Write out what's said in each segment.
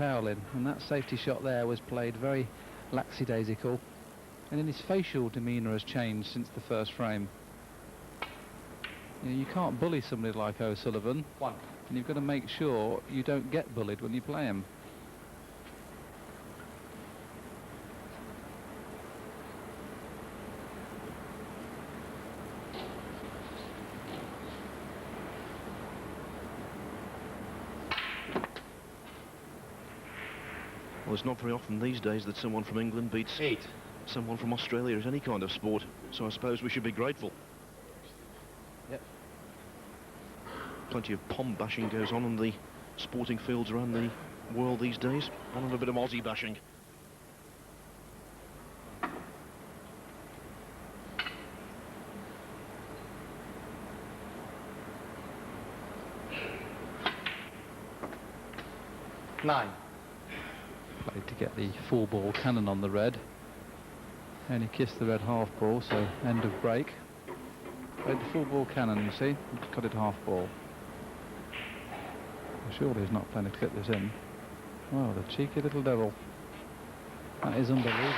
towel in, and that safety shot there was played very lackadaisical, and then his facial demeanour has changed since the first frame. You can't bully somebody like O'Sullivan, and you've got to make sure you don't get bullied when you play him. Well, it's not very often these days that someone from England beats someone from Australia at any kind of sport, so I suppose we should be grateful. Yep. Plenty of pom bashing goes on the sporting fields around the world these days. One of a bit of Aussie bashing. Nine. Played to get the full ball cannon on the red, and he kissed the red half ball, so end of break. Played the full ball cannon, you see, cut it half ball. Surely he's not planning to get this in. Well, the cheeky little devil. That is unbelievable.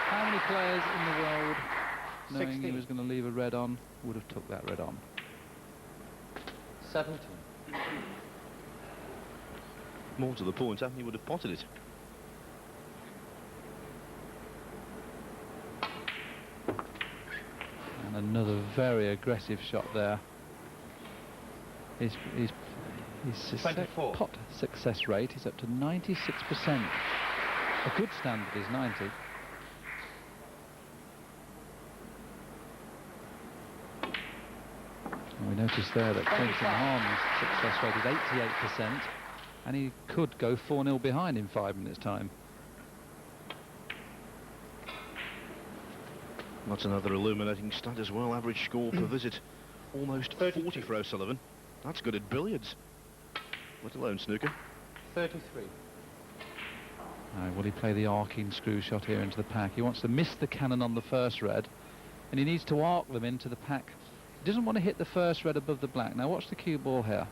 How many players in the world, knowing 16. he was going to leave a red on, would have took that red on? 17. More to the point, Anthony would have potted it. And another very aggressive shot there. His 24. pot success rate is up to 96%. A good standard is 90. And we noticed there that Quinten Hann's success rate is 88%, and he could go 4-0 behind in 5 minutes' time. That's another illuminating stat as well. Average score per visit, almost 40 for O'Sullivan. That's good at billiards, let alone snooker. 33. Will he play the arcing screw shot here into the pack? He wants to miss the cannon on the first red, and he needs to arc them into the pack. He doesn't want to hit the first red above the black. Now watch the cue ball here.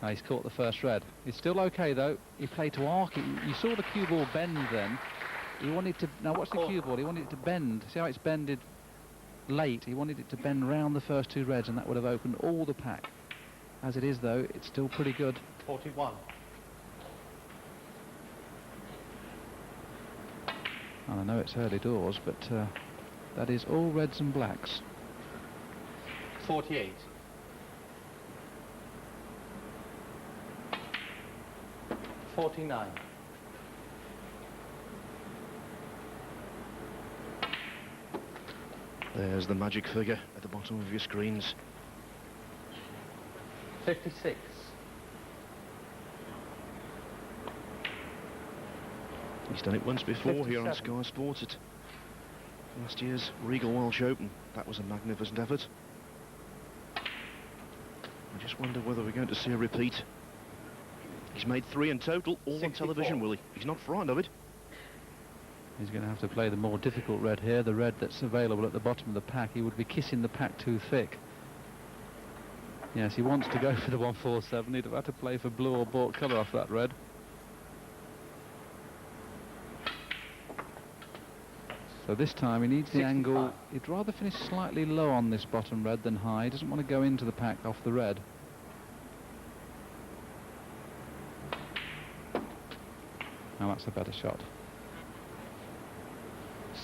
Now he's caught the first red. It's still okay though. He played to arc it. You saw the cue ball bend then. He wanted to, now watch the cue ball, he wanted it to bend. See how it's bended late? He wanted it to bend round the first two reds, and that would have opened all the pack. As it is though, it's still pretty good. 41. And I know it's early doors, but that is all reds and blacks. 48. 49. There's the magic figure at the bottom of your screens. 56. He's done it once before here on 57. Sky Sports at last year's Regal Welsh Open. That was a magnificent effort. I just wonder whether we're going to see a repeat. He's made 3 in total, all 64. on television, Willie. He's not frightened of it. He's going to have to play the more difficult red here, the red that's available at the bottom of the pack. He would be kissing the pack too thick. Yes, he wants to go for the 147. He'd have had to play for blue or bought colour off that red. So this time he needs the 65. angle. He'd rather finish slightly low on this bottom red than high. He doesn't want to go into the pack off the red. Now that's a better shot.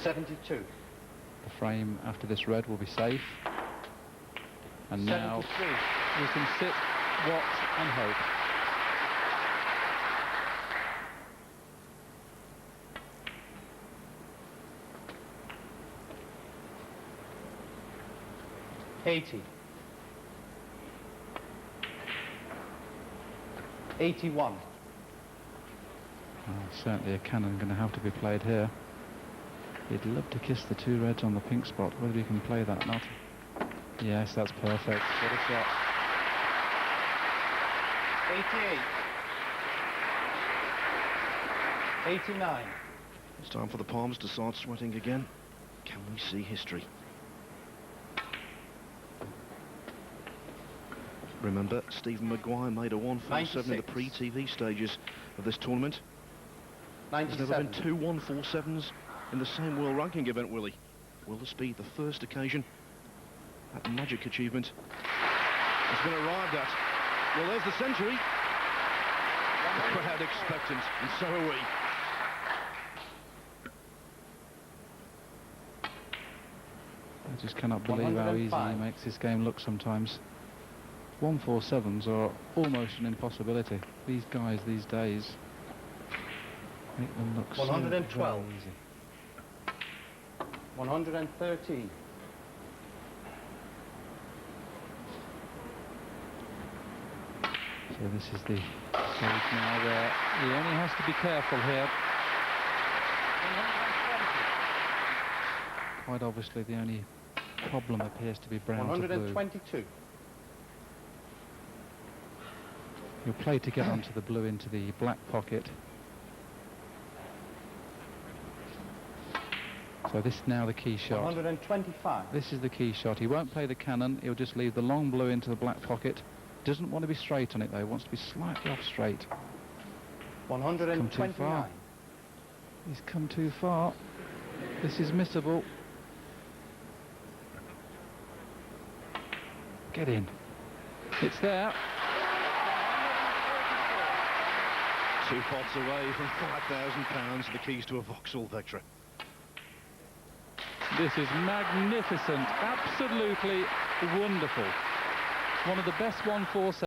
72. The frame after this red will be safe. And now 73. we can sit, watch and hope. $80. 81. Certainly a cannon going to have to be played here. He'd love to kiss the 2 reds on the pink spot. Whether he can play that or not. Yes, that's perfect. What a shot. 88. 89. It's time for the palms to start sweating again. Can we see history? Remember, Stephen Maguire made a 147 in the 96. pre-TV stages of this tournament. There's never 97. been two 147s in the same world ranking event, Willie. Will this be the first occasion that magic achievement has been arrived at? Well, there's the century. The crowd expectant, and so are we. I just cannot believe how easy he 105. makes this game look sometimes. 147s are almost an impossibility. These guys these days make them look 112. so very easy. 113. So this is the stage now where he only has to be careful here. 120. Quite obviously the only problem appears to be brown to blue. 122. He'll play to get onto the blue into the black pocket. So this is now the key shot. 125. This is the key shot. He won't play the cannon. He'll just leave the long blue into the black pocket. Doesn't want to be straight on it though. He wants to be slightly off straight. 129. He's come too far. This is missable. Get in. It's there. 2 pots away from £5,000, the keys to a Vauxhall Vectra. This is magnificent. Absolutely wonderful. One of the best 147.